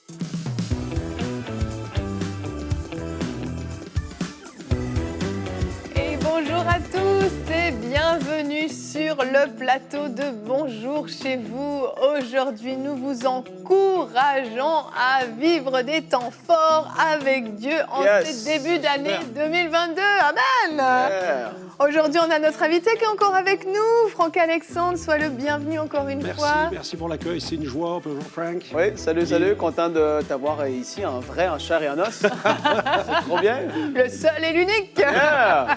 Et bonjour à tous et bienvenue sur le plateau de Bonjour chez vous. Aujourd'hui, nous vous encourageons à vivre des temps forts avec Dieu en ce début d'année 2022. Amen. Aujourd'hui, on a notre invité qui est encore avec nous, Franck Alexandre. Sois le bienvenu encore une fois. Merci pour l'accueil, c'est une joie. Bonjour Frank. Oui, salut, content de t'avoir ici en vrai, en chair et en os. C'est trop bien. Le seul et l'unique. Yeah.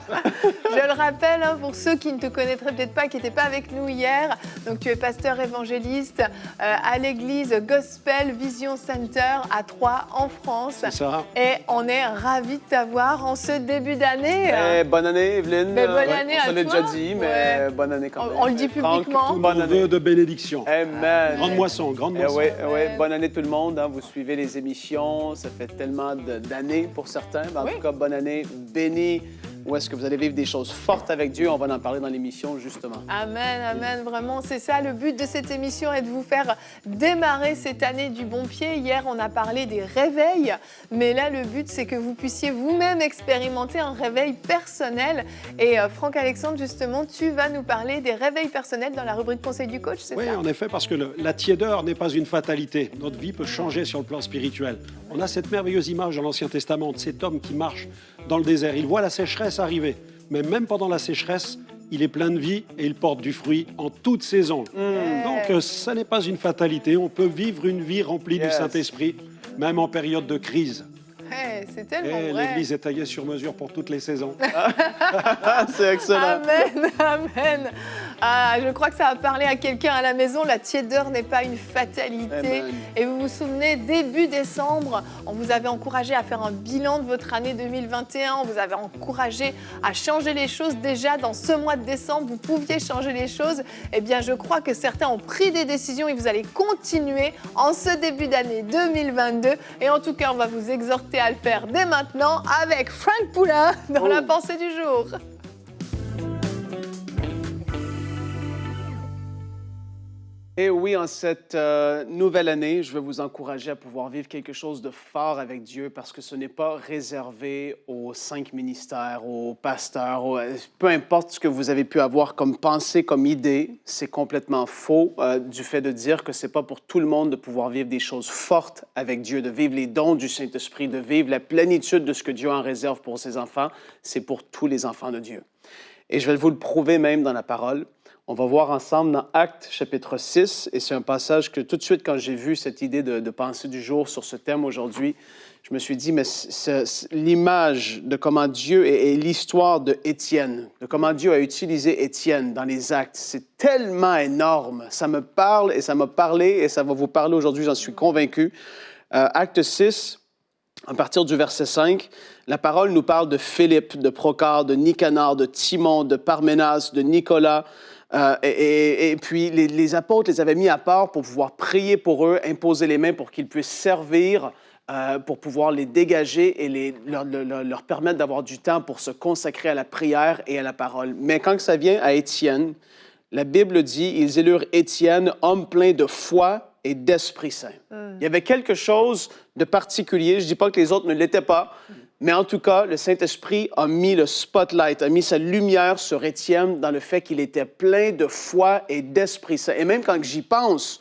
Je le rappelle, pour ceux qui ne te connaîtraient peut-être pas, qui n'étaient pas avec nous hier, donc tu es pasteur évangéliste à l'église Gospel Vision Center à Troyes en France. C'est ça. Et on est ravis de t'avoir en ce début d'année. Bonne année, Evelyne. Mais bonne année à toi. On l'a déjà dit, mais bonne année quand même. On le dit publiquement. Bonne année de bénédiction. Amen. Grande moisson, grande moisson. Oui, bonne année tout le monde. Vous suivez les émissions, ça fait tellement d'années pour certains. Mais en tout cas, bonne année, bénie. Où est-ce que vous allez vivre des choses fortes avec Dieu? On va en parler dans l'émission, justement. Amen, amen. Vraiment, c'est ça le but de cette émission est de vous faire démarrer cette année du bon pied. Hier, on a parlé des réveils, mais là, le but, c'est que vous puissiez vous-même expérimenter un réveil personnel. Et Franck Alexandre, justement, tu vas nous parler des réveils personnels dans la rubrique Conseil du coach, c'est ça? Oui, en effet, parce que la tiédeur n'est pas une fatalité. Notre vie peut changer sur le plan spirituel. On a cette merveilleuse image dans l'Ancien Testament de cet homme qui marche dans le désert. Il voit la sécheresse arriver, mais même pendant la sécheresse, il est plein de vie et il porte du fruit en toute saison. Donc, ça n'est pas une fatalité. On peut vivre une vie remplie du Saint-Esprit, même en période de crise. C'est tellement vrai. L'Église est taillée sur mesure pour toutes les saisons. C'est excellent. Amen, amen. Je crois que ça va parler à quelqu'un à la maison. La tiédeur n'est pas une fatalité. Amen. Et vous vous souvenez, début décembre, on vous avait encouragé à faire un bilan de votre année 2021. On vous avait encouragé à changer les choses. Déjà, dans ce mois de décembre, vous pouviez changer les choses. Eh bien, je crois que certains ont pris des décisions et vous allez continuer en ce début d'année 2022. Et en tout cas, on va vous exhorter à le faire dès maintenant avec Franck Poulain dans la pensée du jour. Et oui, en cette nouvelle année, je veux vous encourager à pouvoir vivre quelque chose de fort avec Dieu parce que ce n'est pas réservé aux 5 ministères, aux pasteurs, peu importe ce que vous avez pu avoir comme pensée, comme idée, c'est complètement faux du fait de dire que ce n'est pas pour tout le monde de pouvoir vivre des choses fortes avec Dieu, de vivre les dons du Saint-Esprit, de vivre la plénitude de ce que Dieu en réserve pour ses enfants. C'est pour tous les enfants de Dieu. Et je vais vous le prouver même dans la parole. On va voir ensemble dans Actes, chapitre 6, et c'est un passage que tout de suite, quand j'ai vu cette idée de pensée du jour sur ce thème aujourd'hui, je me suis dit, mais l'image de comment Dieu et l'histoire de Étienne, de comment Dieu a utilisé Étienne dans les Actes, c'est tellement énorme. Ça me parle et ça m'a parlé et ça va vous parler aujourd'hui, j'en suis convaincu. Acte 6, à partir du verset 5, la parole nous parle de Philippe, de Procard, de Nicanor, de Timon, de Parménas, de Nicolas. Et puis, les apôtres les avaient mis à part pour pouvoir prier pour eux, imposer les mains pour qu'ils puissent servir, pour pouvoir les dégager et leur permettre d'avoir du temps pour se consacrer à la prière et à la parole. Mais quand ça vient à Étienne, la Bible dit, ils élurent Étienne, homme plein de foi et d'Esprit Saint. Il y avait quelque chose de particulier. Je ne dis pas que les autres ne l'étaient pas, mais en tout cas, le Saint-Esprit a mis le spotlight, a mis sa lumière sur Étienne dans le fait qu'il était plein de foi et d'Esprit Saint. Et même quand j'y pense,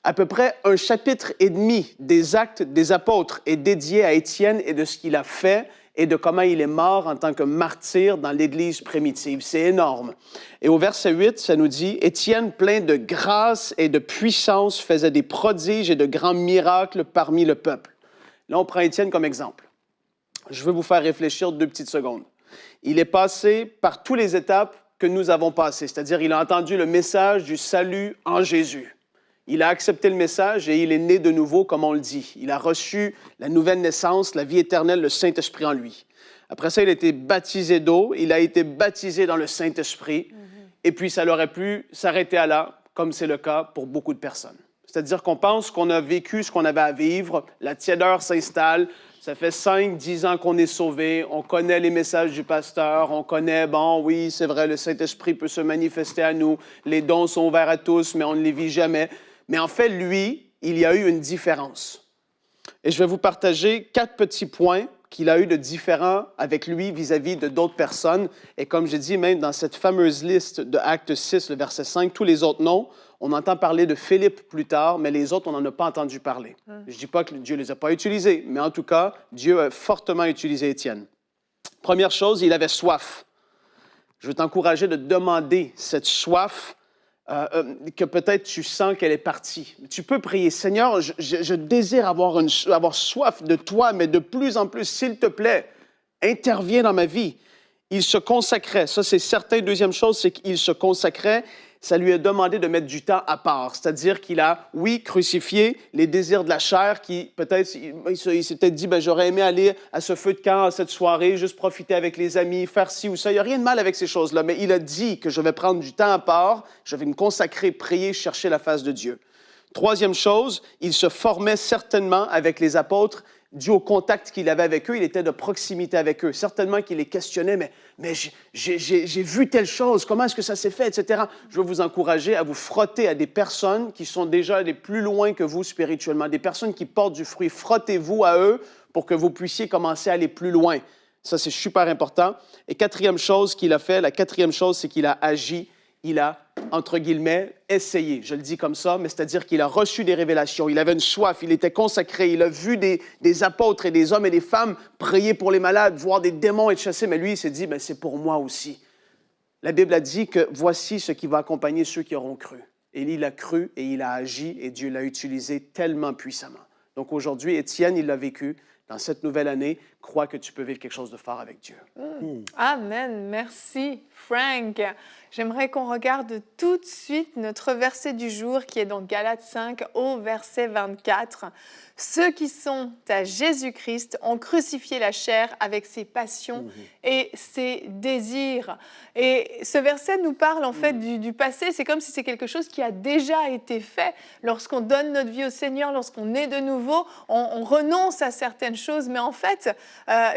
à peu près 1,5 chapitre des Actes des Apôtres est dédié à Étienne et de ce qu'il a fait et de comment il est mort en tant que martyr dans l'Église primitive. C'est énorme. Et au verset 8, ça nous dit « Étienne, plein de grâce et de puissance, faisait des prodiges et de grands miracles parmi le peuple. » Là, on prend Étienne comme exemple. Je veux vous faire réfléchir 2 petites secondes. Il est passé par toutes les étapes que nous avons passées, c'est-à-dire il a entendu le message du salut en Jésus. Il a accepté le message et il est né de nouveau, comme on le dit. Il a reçu la nouvelle naissance, la vie éternelle, le Saint-Esprit en lui. Après ça, il a été baptisé d'eau, il a été baptisé dans le Saint-Esprit, et puis ça aurait pu s'arrêter à là, comme c'est le cas pour beaucoup de personnes. C'est-à-dire qu'on pense qu'on a vécu ce qu'on avait à vivre, la tiédeur s'installe, ça fait 5-10 ans qu'on est sauvé, on connaît les messages du pasteur, on connaît, bon, oui, c'est vrai, le Saint-Esprit peut se manifester à nous, les dons sont ouverts à tous, mais on ne les vit jamais. Mais en fait, lui, il y a eu une différence. Et je vais vous partager 4 petits points qu'il a eu de différents avec lui vis-à-vis de d'autres personnes. Et comme j'ai dit, même dans cette fameuse liste de Actes 6, le verset 5, tous les autres noms, on entend parler de Philippe plus tard, mais les autres, on n'en a pas entendu parler. Je ne dis pas que Dieu ne les a pas utilisés, mais en tout cas, Dieu a fortement utilisé Étienne. Première chose, il avait soif. Je veux t'encourager de demander cette soif que peut-être tu sens qu'elle est partie. Tu peux prier, Seigneur, je désire avoir soif de toi, mais de plus en plus, s'il te plaît, interviens dans ma vie. Il se consacrait, ça c'est certain. Deuxième chose, c'est qu'il se consacrait. Ça lui a demandé de mettre du temps à part. C'est-à-dire qu'il a, oui, crucifié les désirs de la chair qui, peut-être, il s'est peut-être dit, j'aurais aimé aller à ce feu de camp, à cette soirée, juste profiter avec les amis, faire ci ou ça. Il n'y a rien de mal avec ces choses-là, mais il a dit que je vais prendre du temps à part, je vais me consacrer, prier, chercher la face de Dieu. Troisième chose, il se formait certainement avec les apôtres, dû au contact qu'il avait avec eux, il était de proximité avec eux. Certainement qu'il les questionnait, mais j'ai vu telle chose, comment est-ce que ça s'est fait, etc. Je veux vous encourager à vous frotter à des personnes qui sont déjà allées plus loin que vous spirituellement, des personnes qui portent du fruit. Frottez-vous à eux pour que vous puissiez commencer à aller plus loin. Ça, c'est super important. Et quatrième chose qu'il a fait, la quatrième chose, c'est qu'il a agi. Il a, entre guillemets, essayé. Je le dis comme ça, mais c'est-à-dire qu'il a reçu des révélations. Il avait une soif, il était consacré. Il a vu des apôtres et des hommes et des femmes prier pour les malades, voir des démons être chassés. Mais lui, il s'est dit, c'est pour moi aussi. La Bible a dit que voici ce qui va accompagner ceux qui auront cru. Et il a cru et il a agi et Dieu l'a utilisé tellement puissamment. Donc aujourd'hui, Étienne, il l'a vécu. Dans cette nouvelle année, crois que tu peux vivre quelque chose de fort avec Dieu. Amen. Merci, Frank. J'aimerais qu'on regarde tout de suite notre verset du jour qui est dans Galates 5 au verset 24. Ceux qui sont à Jésus-Christ ont crucifié la chair avec ses passions et ses désirs. Et ce verset nous parle en fait du passé. C'est comme si c'est quelque chose qui a déjà été fait. Lorsqu'on donne notre vie au Seigneur, lorsqu'on est de nouveau, on renonce à certaines choses. Mais en fait,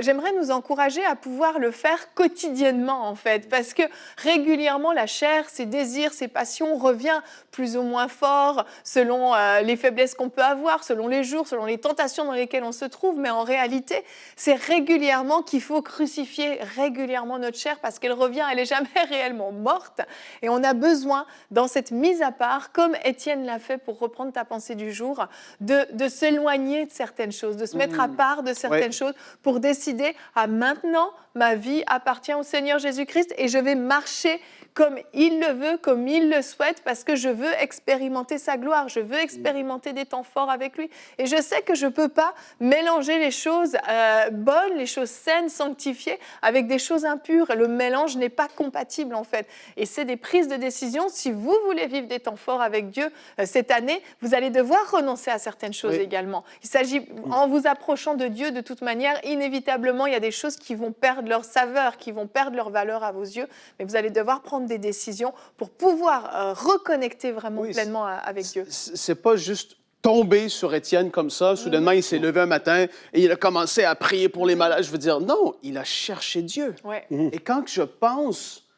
j'aimerais nous encourager à pouvoir le faire quotidiennement en fait. Parce que régulièrement, la chair, ses désirs, ses passions revient plus ou moins fort selon les faiblesses qu'on peut avoir, selon les jours, selon les tentations dans lesquelles on se trouve. Mais en réalité, c'est régulièrement qu'il faut crucifier régulièrement notre chair parce qu'elle revient, elle n'est jamais réellement morte. Et on a besoin, dans cette mise à part, comme Étienne l'a fait pour reprendre ta pensée du jour, de s'éloigner de certaines choses, de se mettre à part de certaines choses pour décider, maintenant, ma vie appartient au Seigneur Jésus-Christ et je vais marcher comme il le veut, comme il le souhaite, parce que je veux expérimenter sa gloire, je veux expérimenter des temps forts avec lui. Et je sais que je ne peux pas mélanger les choses bonnes, les choses saines, sanctifiées, avec des choses impures. Le mélange n'est pas compatible, en fait. Et c'est des prises de décision. Si vous voulez vivre des temps forts avec Dieu cette année, vous allez devoir renoncer à certaines choses également. Il s'agit, en vous approchant de Dieu, de toute manière, inévitablement, il y a des choses qui vont perdre leur saveur, qui vont perdre leur valeur à vos yeux, mais vous allez devoir prendre des décisions pour pouvoir reconnecter vraiment pleinement avec Dieu. C'est pas juste tomber sur Étienne comme ça. Soudainement, il s'est levé un matin et il a commencé à prier pour les malades. Je veux dire, non, il a cherché Dieu. Et quand je pense,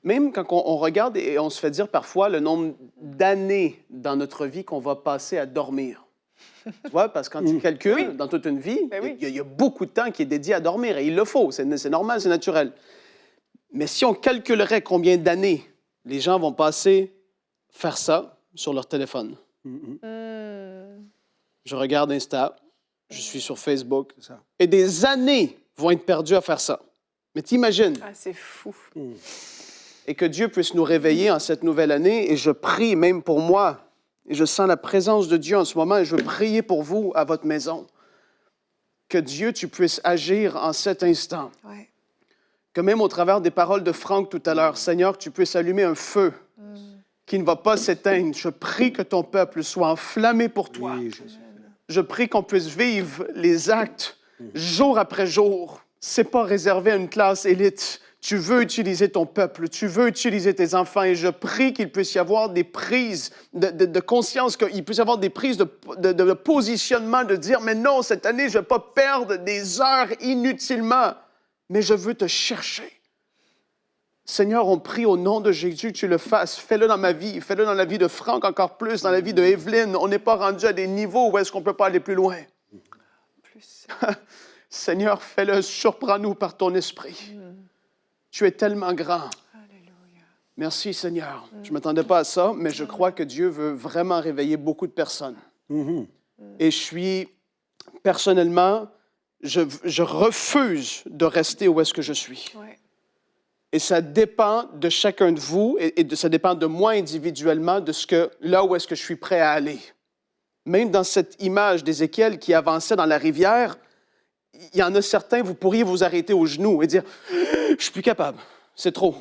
même quand on regarde et on se fait dire parfois le nombre d'années dans notre vie qu'on va passer à dormir. Tu vois, parce que quand tu calcules dans toute une vie, il y a beaucoup de temps qui est dédié à dormir et il le faut. C'est normal, c'est naturel. Mais si on calculerait combien d'années les gens vont passer faire ça sur leur téléphone. Je regarde Insta, je suis sur Facebook, et des années vont être perdues à faire ça. Mais t'imagines? Ah, c'est fou. Et que Dieu puisse nous réveiller en cette nouvelle année, et je prie même pour moi, et je sens la présence de Dieu en ce moment, et je veux prier pour vous à votre maison. Que Dieu, tu puisses agir en cet instant. Que même au travers des paroles de Franck tout à l'heure, Seigneur, que tu puisses allumer un feu qui ne va pas s'éteindre. Je prie que ton peuple soit enflammé pour toi. Je prie qu'on puisse vivre les actes jour après jour. Ce n'est pas réservé à une classe élite. Tu veux utiliser ton peuple, tu veux utiliser tes enfants et je prie qu'il puisse y avoir des prises de conscience, qu'il puisse y avoir des prises de positionnement, de dire « Mais non, cette année, je ne vais pas perdre des heures inutilement. » Mais je veux te chercher. Seigneur, on prie au nom de Jésus que tu le fasses. Fais-le dans ma vie. Fais-le dans la vie de Franck encore plus, dans la vie de Evelyne. On n'est pas rendu à des niveaux où est-ce qu'on ne peut pas aller plus loin. plus. Seigneur, fais-le, surprends-nous par ton esprit. Tu es tellement grand. Alléluia. Merci, Seigneur. Je ne m'attendais pas à ça, mais je crois que Dieu veut vraiment réveiller beaucoup de personnes. Et je suis, personnellement, je refuse de rester où est-ce que je suis. Ouais. Et ça dépend de chacun de vous ça dépend de moi individuellement, là où est-ce que je suis prêt à aller. Même dans cette image d'Ézéchiel qui avançait dans la rivière, il y en a certains, vous pourriez vous arrêter aux genoux et dire « Je ne suis plus capable, c'est trop ».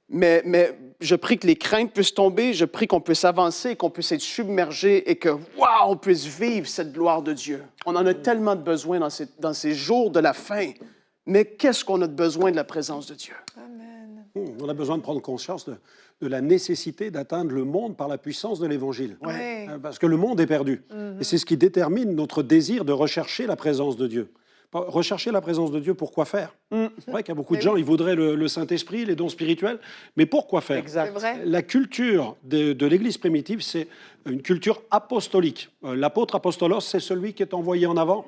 Mais je prie que les craintes puissent tomber, je prie qu'on puisse avancer, qu'on puisse être submergé et que, waouh, on puisse vivre cette gloire de Dieu. On en a tellement de besoin dans ces jours de la fin. Mais qu'est-ce qu'on a de besoin de la présence de Dieu? Amen. On a besoin de prendre conscience de la nécessité d'atteindre le monde par la puissance de l'Évangile. Ouais. Parce que le monde est perdu. Et c'est ce qui détermine notre désir de rechercher la présence de Dieu. Rechercher la présence de Dieu, pour quoi faire? C'est vrai qu'il y a beaucoup de gens, ils voudraient le Saint-Esprit, les dons spirituels, mais pourquoi faire? Exact. C'est vrai. La culture de l'Église primitive, c'est une culture apostolique. L'apôtre apostolos, c'est celui qui est envoyé en avant.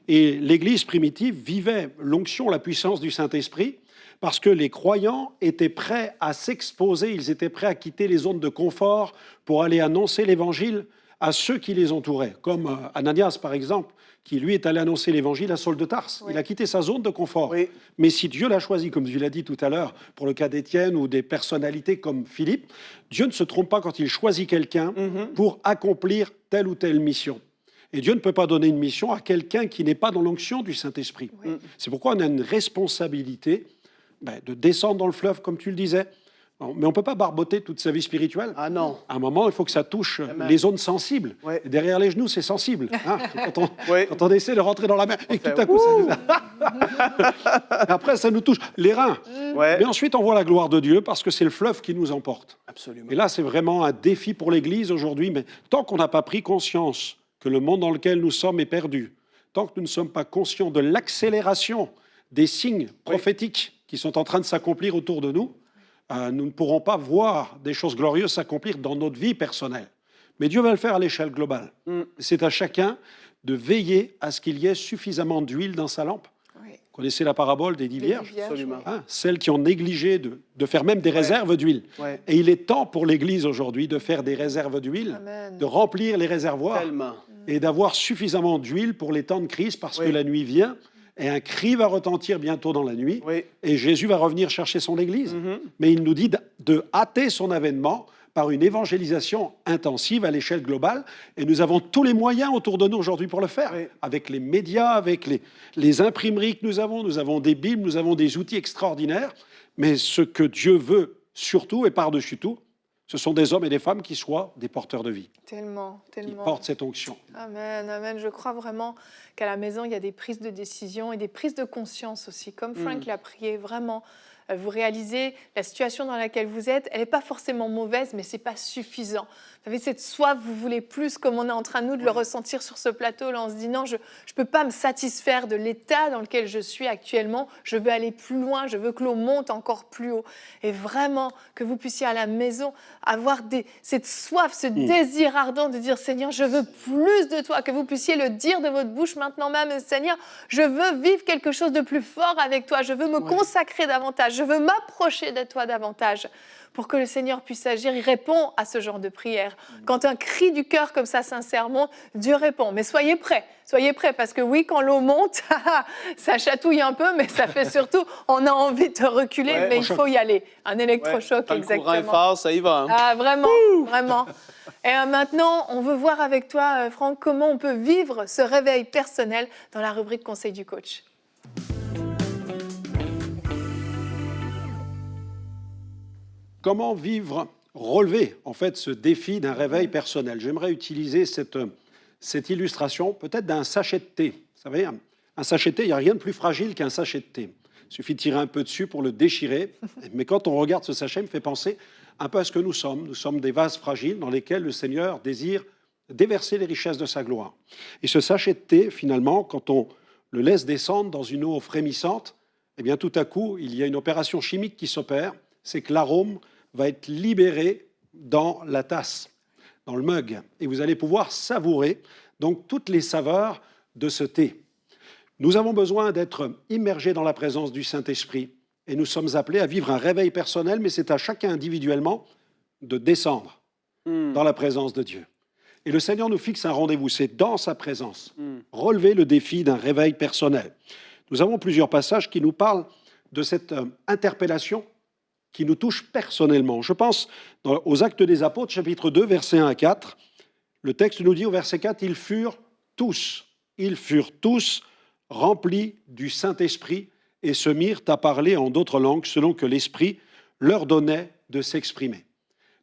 Et l'Église primitive vivait l'onction, la puissance du Saint-Esprit, parce que les croyants étaient prêts à s'exposer, ils étaient prêts à quitter les zones de confort pour aller annoncer l'Évangile à ceux qui les entouraient, comme Ananias, par exemple, qui, lui, est allé annoncer l'Évangile à Saul de Tarse. Oui. Il a quitté sa zone de confort. Oui. Mais si Dieu l'a choisi, comme tu l'as dit tout à l'heure, pour le cas d'Étienne ou des personnalités comme Philippe, Dieu ne se trompe pas quand il choisit quelqu'un pour accomplir telle ou telle mission. Et Dieu ne peut pas donner une mission à quelqu'un qui n'est pas dans l'onction du Saint-Esprit. C'est pourquoi on a une responsabilité de descendre dans le fleuve, comme tu le disais. Mais on ne peut pas barboter toute sa vie spirituelle. Ah non. À un moment, il faut que ça touche Amen. les zones sensibles. Ouais. Et derrière les genoux, c'est sensible. Hein, Oui. quand on essaie de rentrer dans la mer et que fait tout à coup, ça nous... Après, ça nous touche les reins. Ouais. Mais ensuite, on voit la gloire de Dieu parce que c'est le fleuve qui nous emporte. Absolument. Et là, c'est vraiment un défi pour l'Église aujourd'hui. Mais tant qu'on n'a pas pris conscience que le monde dans lequel nous sommes est perdu, tant que nous ne sommes pas conscients de l'accélération des signes prophétiques qui sont en train de s'accomplir autour de nous, nous ne pourrons pas voir des choses glorieuses s'accomplir dans notre vie personnelle. Mais Dieu va le faire à l'échelle globale. C'est à chacun de veiller à ce qu'il y ait suffisamment d'huile dans sa lampe. Oui. Vous connaissez la parabole des 10 Les vierges? vierges, Absolument. oui. Celles qui ont négligé de faire même des réserves d'huile. Ouais. Et il est temps pour l'Église aujourd'hui de faire des réserves d'huile, Amen. de remplir les réservoirs Tellement. et d'avoir suffisamment d'huile pour les temps de crise parce que la nuit vient et un cri va retentir bientôt dans la nuit Oui. et Jésus va revenir chercher son Église. Mais il nous dit de hâter son avènement par une évangélisation intensive à l'échelle globale. Et nous avons tous les moyens autour de nous aujourd'hui pour le faire. Oui. Avec les médias, avec les imprimeries que nous avons des Bibles, nous avons des outils extraordinaires. Mais ce que Dieu veut surtout et par-dessus tout, ce sont des hommes et des femmes qui soient des porteurs de vie, Tellement, qui tellement. portent cette onction. Amen, amen. Je crois vraiment qu'à la maison, il y a des prises de décision et des prises de conscience aussi. Comme Frank l'a prié, vraiment, vous réalisez la situation dans laquelle vous êtes, elle n'est pas forcément mauvaise, mais ce n'est pas suffisant. Vous avez cette soif, vous voulez plus, comme on est en train, nous, de le ressentir sur ce plateau. Là, on se dit, non, je ne peux pas me satisfaire de l'état dans lequel je suis actuellement. Je veux aller plus loin, je veux que l'eau monte encore plus haut. Et vraiment, que vous puissiez à la maison avoir cette soif, ce désir ardent de dire, Seigneur, je veux plus de toi. Que vous puissiez le dire de votre bouche maintenant même, Seigneur, je veux vivre quelque chose de plus fort avec toi. Je veux me consacrer davantage. Je veux m'approcher de toi davantage. Pour que le Seigneur puisse agir, il répond à ce genre de prière. Quand un cri du cœur comme ça, sincèrement, Dieu répond. Mais soyez prêts, parce que oui, quand l'eau monte, ça chatouille un peu, mais ça fait surtout, on a envie de reculer, mais il faut y aller. Un électrochoc, Quand exactement. le courant est fort, ça y va. Hein? Ah, vraiment, vraiment. Et maintenant, on veut voir avec toi, Franck, comment on peut vivre ce réveil personnel dans la rubrique Conseil du coach. Comment relever en fait ce défi d'un réveil personnel? J'aimerais utiliser cette illustration peut-être d'un sachet de thé. Vous savez, un sachet de thé, il n'y a rien de plus fragile qu'un sachet de thé. Il suffit de tirer un peu dessus pour le déchirer. Mais quand on regarde ce sachet, il me fait penser un peu à ce que nous sommes. Nous sommes des vases fragiles dans lesquels le Seigneur désire déverser les richesses de sa gloire. Et ce sachet de thé, finalement, quand on le laisse descendre dans une eau frémissante, eh bien tout à coup, il y a une opération chimique qui s'opère, c'est que l'arôme va être libéré dans la tasse, dans le mug. Et vous allez pouvoir savourer donc toutes les saveurs de ce thé. Nous avons besoin d'être immergés dans la présence du Saint-Esprit et nous sommes appelés à vivre un réveil personnel, mais c'est à chacun individuellement de descendre dans la présence de Dieu. Et le Seigneur nous fixe un rendez-vous, c'est dans sa présence. Relever le défi d'un réveil personnel. Nous avons plusieurs passages qui nous parlent de cette interpellation qui nous touche personnellement. Je pense aux Actes des Apôtres, chapitre 2, versets 1 à 4. Le texte nous dit au verset 4, ils furent tous remplis du Saint-Esprit et se mirent à parler en d'autres langues selon que l'Esprit leur donnait de s'exprimer.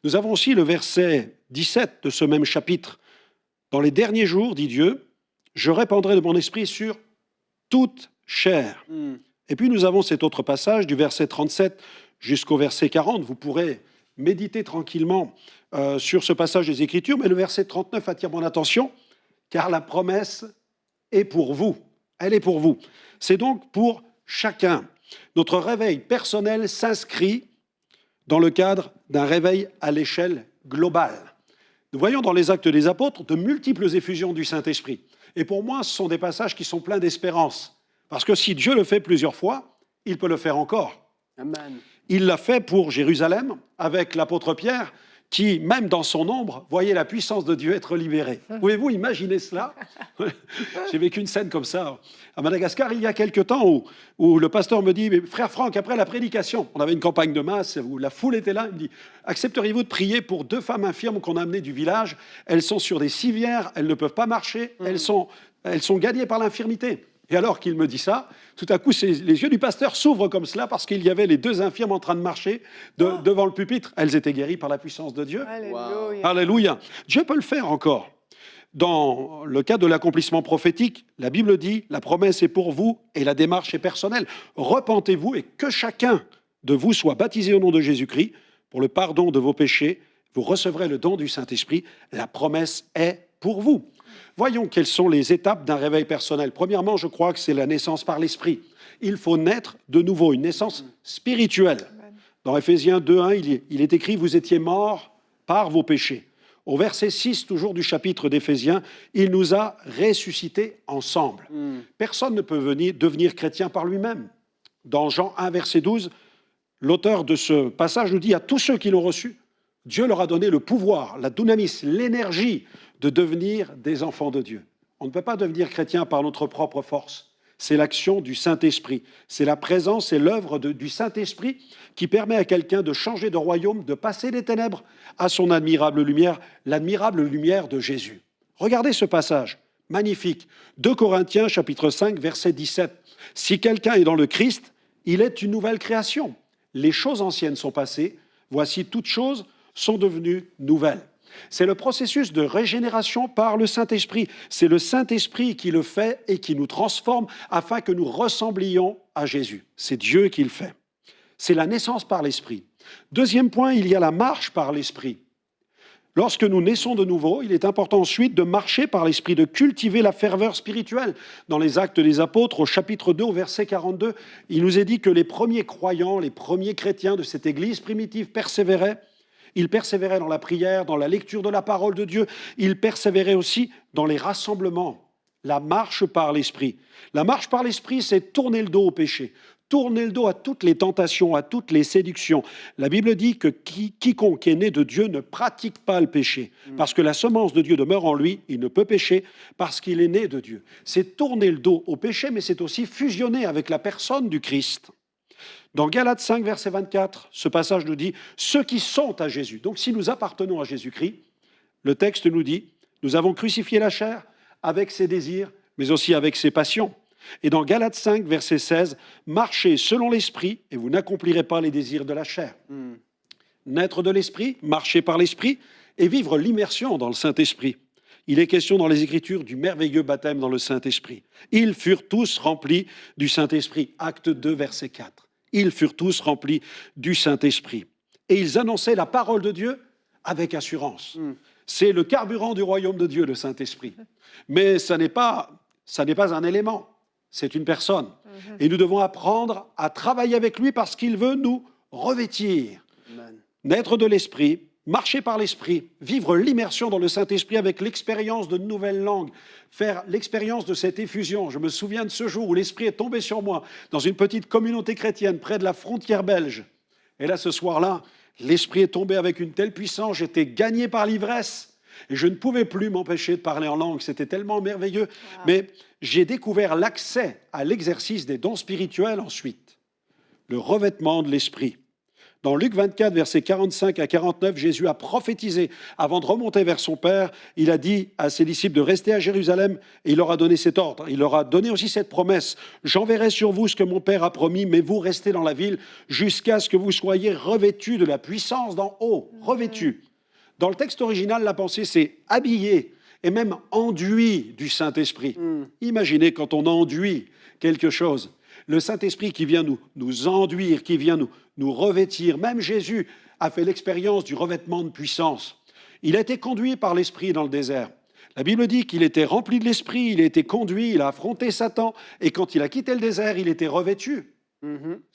Nous avons aussi le verset 17 de ce même chapitre. Dans les derniers jours, dit Dieu, je répandrai de mon esprit sur toute chair. Et puis nous avons cet autre passage du verset 37 jusqu'au verset 40. Vous pourrez méditer tranquillement sur ce passage des Écritures, mais le verset 39 attire mon attention, car la promesse est pour vous. Elle est pour vous. C'est donc pour chacun. Notre réveil personnel s'inscrit dans le cadre d'un réveil à l'échelle globale. Nous voyons dans les Actes des Apôtres de multiples effusions du Saint-Esprit. Et pour moi, ce sont des passages qui sont pleins d'espérance. Parce que si Dieu le fait plusieurs fois, il peut le faire encore. Amen. Il l'a fait pour Jérusalem avec l'apôtre Pierre, qui, même dans son ombre, voyait la puissance de Dieu être libérée. Pouvez-vous imaginer cela? J'ai vécu une scène comme ça à Madagascar il y a quelque temps où le pasteur me dit, mais frère Franck, après la prédication, on avait une campagne de masse où la foule était là, il me dit, accepteriez-vous de prier pour 2 femmes infirmes qu'on a amenées du village? Elles sont sur des civières, elles ne peuvent pas marcher, elles sont gagnées par l'infirmité. Et alors qu'il me dit ça, tout à coup, les yeux du pasteur s'ouvrent comme cela parce qu'il y avait les 2 infirmes en train de marcher devant le pupitre. Elles étaient guéries par la puissance de Dieu. Alléluia. Alléluia. Dieu peut le faire encore. Dans le cas de l'accomplissement prophétique, la Bible dit, la promesse est pour vous et la démarche est personnelle. Repentez-vous et que chacun de vous soit baptisé au nom de Jésus-Christ pour le pardon de vos péchés. Vous recevrez le don du Saint-Esprit. La promesse est pour vous. Voyons quelles sont les étapes d'un réveil personnel. Premièrement, je crois que c'est la naissance par l'Esprit. Il faut naître de nouveau, une naissance spirituelle. Dans Éphésiens 2:1, il est écrit « Vous étiez morts par vos péchés ». Au verset 6, toujours du chapitre d'Éphésiens, il nous a ressuscités ensemble. Personne ne peut devenir chrétien par lui-même. Dans Jean 1, verset 12, l'auteur de ce passage nous dit « À tous ceux qui l'ont reçu, Dieu leur a donné le pouvoir, la dunamis, l'énergie de devenir des enfants de Dieu. » On ne peut pas devenir chrétien par notre propre force. C'est l'action du Saint-Esprit. C'est la présence et l'œuvre du Saint-Esprit qui permet à quelqu'un de changer de royaume, de passer des ténèbres à son admirable lumière, l'admirable lumière de Jésus. Regardez ce passage, magnifique. 2 Corinthiens, chapitre 5, verset 17. « Si quelqu'un est dans le Christ, il est une nouvelle création. Les choses anciennes sont passées, voici toutes choses sont devenues nouvelles. » C'est le processus de régénération par le Saint-Esprit. C'est le Saint-Esprit qui le fait et qui nous transforme afin que nous ressemblions à Jésus. C'est Dieu qui le fait. C'est la naissance par l'Esprit. Deuxième point, il y a la marche par l'Esprit. Lorsque nous naissons de nouveau, il est important ensuite de marcher par l'Esprit, de cultiver la ferveur spirituelle. Dans les Actes des Apôtres, au chapitre 2, au verset 42, il nous est dit que les premiers croyants, les premiers chrétiens de cette Église primitive persévéraient. Ils persévéraient dans la prière, dans la lecture de la parole de Dieu. Ils persévéraient aussi dans les rassemblements, la marche par l'Esprit. La marche par l'Esprit, c'est tourner le dos au péché, tourner le dos à toutes les tentations, à toutes les séductions. La Bible dit que quiconque est né de Dieu ne pratique pas le péché, parce que la semence de Dieu demeure en lui, il ne peut pécher parce qu'il est né de Dieu. C'est tourner le dos au péché, mais c'est aussi fusionner avec la personne du Christ. Dans Galates 5, verset 24, ce passage nous dit « Ceux qui sont à Jésus ». Donc si nous appartenons à Jésus-Christ, le texte nous dit « Nous avons crucifié la chair avec ses désirs, mais aussi avec ses passions ». Et dans Galates 5, verset 16, « Marchez selon l'Esprit et vous n'accomplirez pas les désirs de la chair ». Naître de l'Esprit, marcher par l'Esprit et vivre l'immersion dans le Saint-Esprit. Il est question dans les Écritures du merveilleux baptême dans le Saint-Esprit. Ils furent tous remplis du Saint-Esprit. Acte 2, verset 4. Ils furent tous remplis du Saint-Esprit. Et ils annonçaient la parole de Dieu avec assurance. C'est le carburant du royaume de Dieu, le Saint-Esprit. Mais ça n'est pas un élément, c'est une personne. Et nous devons apprendre à travailler avec lui parce qu'il veut nous revêtir. Amen. Naître de l'Esprit, marcher par l'Esprit, vivre l'immersion dans le Saint-Esprit avec l'expérience de nouvelles langues, faire l'expérience de cette effusion. Je me souviens de ce jour où l'Esprit est tombé sur moi dans une petite communauté chrétienne près de la frontière belge. Et là, ce soir-là, l'Esprit est tombé avec une telle puissance, j'étais gagné par l'ivresse et je ne pouvais plus m'empêcher de parler en langue. C'était tellement merveilleux. Wow. Mais j'ai découvert l'accès à l'exercice des dons spirituels ensuite, le revêtement de l'Esprit. Dans Luc 24, versets 45 à 49, Jésus a prophétisé. Avant de remonter vers son Père, il a dit à ses disciples de rester à Jérusalem et il leur a donné cet ordre. Il leur a donné aussi cette promesse. « J'enverrai sur vous ce que mon Père a promis, mais vous restez dans la ville jusqu'à ce que vous soyez revêtus de la puissance d'en haut. » Revêtus. Dans le texte original, la pensée, c'est « habillé » et même « enduit du Saint-Esprit ». Imaginez quand on enduit quelque chose. Le Saint-Esprit qui vient nous enduire, qui vient nous revêtir. Même Jésus a fait l'expérience du revêtement de puissance. Il a été conduit par l'Esprit dans le désert. La Bible dit qu'il était rempli de l'Esprit, il a été conduit, il a affronté Satan, et quand il a quitté le désert, il était revêtu.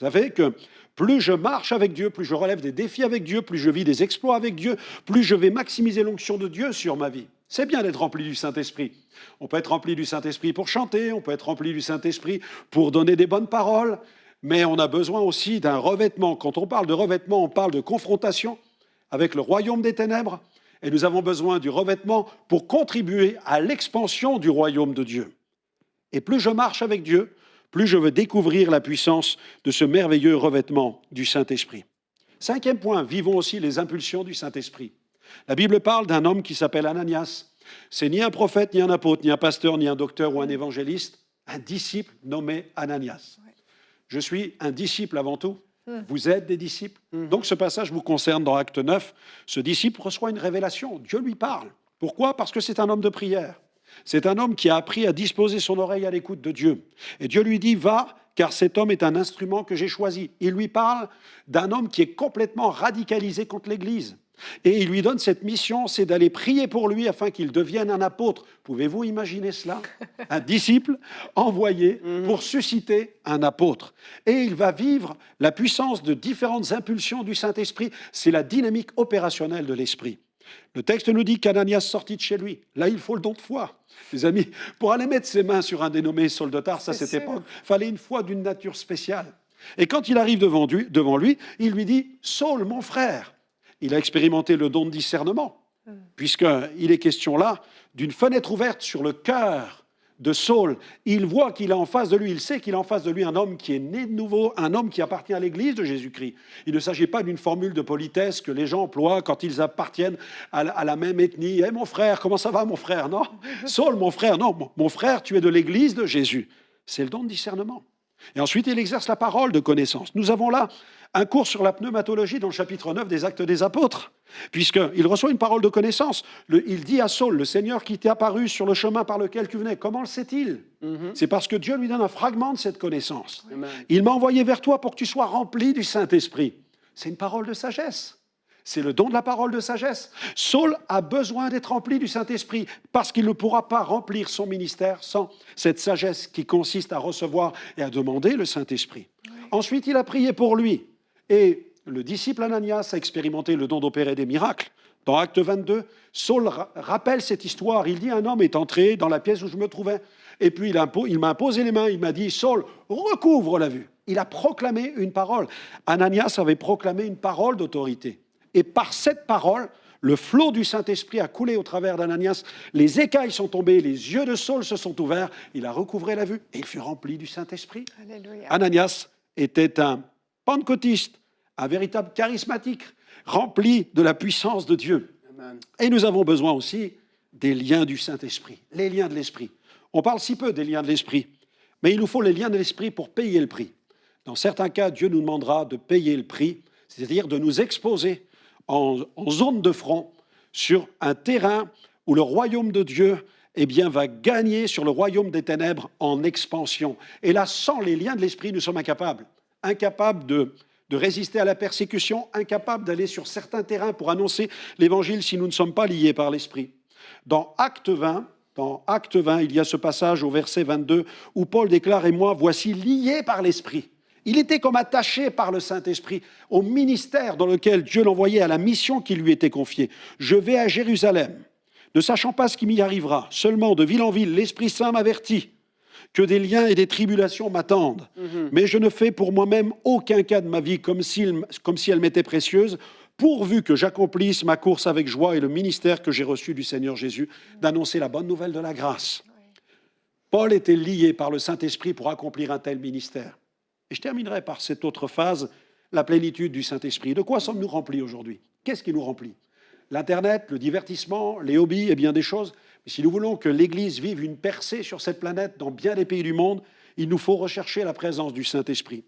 Ça fait que plus je marche avec Dieu, plus je relève des défis avec Dieu, plus je vis des exploits avec Dieu, plus je vais maximiser l'onction de Dieu sur ma vie. C'est bien d'être rempli du Saint-Esprit. On peut être rempli du Saint-Esprit pour chanter, on peut être rempli du Saint-Esprit pour donner des bonnes paroles, mais on a besoin aussi d'un revêtement. Quand on parle de revêtement, on parle de confrontation avec le royaume des ténèbres, et nous avons besoin du revêtement pour contribuer à l'expansion du royaume de Dieu. Et plus je marche avec Dieu, plus je veux découvrir la puissance de ce merveilleux revêtement du Saint-Esprit. 5e point, vivons aussi les impulsions du Saint-Esprit. La Bible parle d'un homme qui s'appelle Ananias. C'est ni un prophète, ni un apôtre, ni un pasteur, ni un docteur ou un évangéliste, un disciple nommé Ananias. Je suis un disciple avant tout. Vous êtes des disciples. Donc ce passage vous concerne dans Acte 9. Ce disciple reçoit une révélation. Dieu lui parle. Pourquoi ? Parce que c'est un homme de prière. C'est un homme qui a appris à disposer son oreille à l'écoute de Dieu. Et Dieu lui dit, va, car cet homme est un instrument que j'ai choisi. Il lui parle d'un homme qui est complètement radicalisé contre l'Église. Et il lui donne cette mission, c'est d'aller prier pour lui afin qu'il devienne un apôtre. Pouvez-vous imaginer cela ? Un disciple envoyé pour susciter un apôtre. Et il va vivre la puissance de différentes impulsions du Saint-Esprit. C'est la dynamique opérationnelle de l'Esprit. Le texte nous dit qu'Ananias sortit de chez lui. Là, il faut le don de foi. Les amis, pour aller mettre ses mains sur un dénommé Saul de Tarse, à cette époque, il fallait une foi d'une nature spéciale. Et quand il arrive devant lui, il lui dit « Saul, mon frère ». Il a expérimenté le don de discernement, puisqu'il est question là d'une fenêtre ouverte sur le cœur de Saul. Il voit qu'il a en face de lui, il sait qu'il a en face de lui un homme qui est né de nouveau, un homme qui appartient à l'Église de Jésus-Christ. Il ne s'agit pas d'une formule de politesse que les gens emploient quand ils appartiennent à la même ethnie. « Hey, mon frère, comment ça va, mon frère ?» Non, Saul, mon frère, non, mon frère, tu es de l'Église de Jésus. C'est le don de discernement. Et ensuite, il exerce la parole de connaissance. Nous avons là un cours sur la pneumatologie dans le chapitre 9 des Actes des Apôtres, puisqu'il reçoit une parole de connaissance. Il dit à Saul, le Seigneur qui t'est apparu sur le chemin par lequel tu venais, comment le sait-il ? C'est parce que Dieu lui donne un fragment de cette connaissance. Il m'a envoyé vers toi pour que tu sois rempli du Saint-Esprit. C'est une parole de sagesse. C'est le don de la parole de sagesse. Saul a besoin d'être rempli du Saint-Esprit parce qu'il ne pourra pas remplir son ministère sans cette sagesse qui consiste à recevoir et à demander le Saint-Esprit. Ensuite, il a prié pour lui. Et le disciple Ananias a expérimenté le don d'opérer des miracles. Dans Acte 22, Saul rappelle cette histoire. Il dit, un homme est entré dans la pièce où je me trouvais. Et puis il m'a imposé les mains. Il m'a dit, Saul, recouvre la vue. Il a proclamé une parole. Ananias avait proclamé une parole d'autorité. Et par cette parole, le flot du Saint-Esprit a coulé au travers d'Ananias. Les écailles sont tombées, les yeux de Saul se sont ouverts. Il a recouvré la vue et il fut rempli du Saint-Esprit. Alléluia. Ananias était un pentecôtiste, un véritable charismatique, rempli de la puissance de Dieu. Amen. Et nous avons besoin aussi des liens du Saint-Esprit, les liens de l'Esprit. On parle si peu des liens de l'Esprit, mais il nous faut les liens de l'Esprit pour payer le prix. Dans certains cas, Dieu nous demandera de payer le prix, c'est-à-dire de nous exposer en zone de front sur un terrain où le royaume de Dieu va gagner sur le royaume des ténèbres en expansion. Et là, sans les liens de l'Esprit, nous sommes incapables de résister à la persécution, incapables d'aller sur certains terrains pour annoncer l'Évangile si nous ne sommes pas liés par l'Esprit. Dans Acte 20, il y a ce passage au verset 22 où Paul déclare « Et moi, voici lié par l'Esprit ». Il était comme attaché par le Saint-Esprit au ministère dans lequel Dieu l'envoyait, à la mission qui lui était confiée. Je vais à Jérusalem, ne sachant pas ce qui m'y arrivera. Seulement, de ville en ville, l'Esprit Saint m'avertit que des liens et des tribulations m'attendent. Mais je ne fais pour moi-même aucun cas de ma vie comme si elle m'était précieuse, pourvu que j'accomplisse ma course avec joie et le ministère que j'ai reçu du Seigneur Jésus, d'annoncer la bonne nouvelle de la grâce. Paul était lié par le Saint-Esprit pour accomplir un tel ministère. Et je terminerai par cette autre phase, la plénitude du Saint-Esprit. De quoi sommes-nous remplis aujourd'hui? Qu'est-ce qui nous remplit? L'Internet, le divertissement, les hobbies et bien des choses. Mais si nous voulons que l'Église vive une percée sur cette planète dans bien des pays du monde, il nous faut rechercher la présence du Saint-Esprit.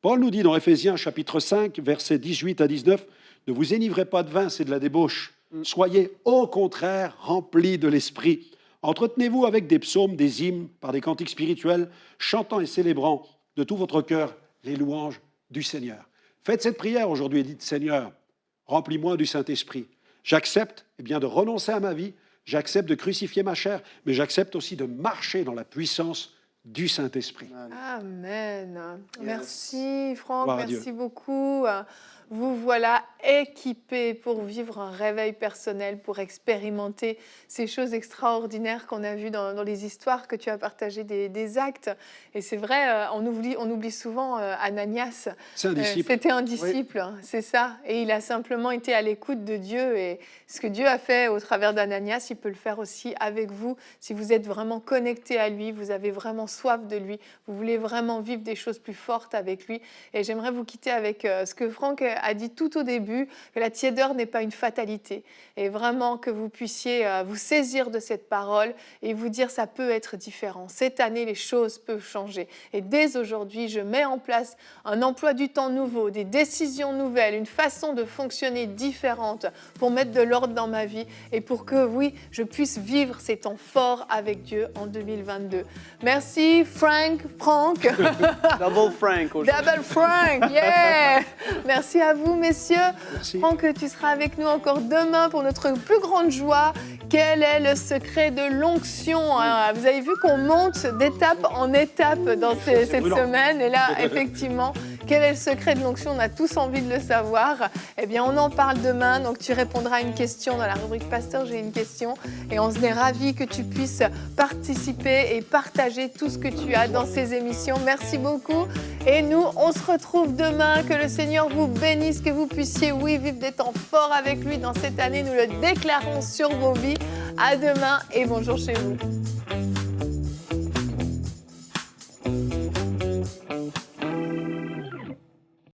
Paul nous dit dans Éphésiens chapitre 5, versets 18 à 19, « Ne vous énivrez pas de vin, c'est de la débauche. Soyez au contraire remplis de l'Esprit. Entretenez-vous avec des psaumes, des hymnes, par des cantiques spirituels, chantant et célébrant de tout votre cœur les louanges du Seigneur. » Faites cette prière aujourd'hui et dites, « Seigneur, remplis-moi du Saint-Esprit. J'accepte de renoncer à ma vie, j'accepte de crucifier ma chair, mais j'accepte aussi de marcher dans la puissance du Saint-Esprit. » Amen. Yes. Merci Franck, Gloire à merci Dieu. beaucoup. Vous voilà équipés pour vivre un réveil personnel, pour expérimenter ces choses extraordinaires qu'on a vues dans les histoires que tu as partagées des actes. Et c'est vrai, on oublie souvent Ananias. C'est un disciple. C'était un disciple, c'est ça. Et il a simplement été à l'écoute de Dieu. Et ce que Dieu a fait au travers d'Ananias, il peut le faire aussi avec vous. Si vous êtes vraiment connecté à lui, vous avez vraiment soif de lui, vous voulez vraiment vivre des choses plus fortes avec lui. Et j'aimerais vous quitter avec ce que Franck a dit tout au début, que la tiédeur n'est pas une fatalité. Et vraiment que vous puissiez vous saisir de cette parole et vous dire ça peut être différent. Cette année, les choses peuvent changer. Et dès aujourd'hui, je mets en place un emploi du temps nouveau, des décisions nouvelles, une façon de fonctionner différente pour mettre de l'ordre dans ma vie et pour que, oui, je puisse vivre ces temps forts avec Dieu en 2022. Merci Frank. Double Frank aujourd'hui. Double Frank, yeah! Merci à vous, messieurs. Merci. Franck, tu seras avec nous encore demain pour notre plus grande joie. Quel est le secret de l'onction? Vous avez vu qu'on monte d'étape en étape dans cette brûlant. semaine. Et là, effectivement, quel est le secret de l'onction? On a tous envie de le savoir. Eh bien, on en parle demain. Donc, tu répondras à une question dans la rubrique Pasteur, j'ai une question. Et on est ravis que tu puisses participer et partager tout ce que tu as dans ces émissions. Merci beaucoup. Et nous, on se retrouve demain. Que le Seigneur vous bénisse, que vous puissiez, oui, vivre des temps forts avec lui dans cette année. Nous le déclarons sur vos vies. À demain et bonjour chez vous.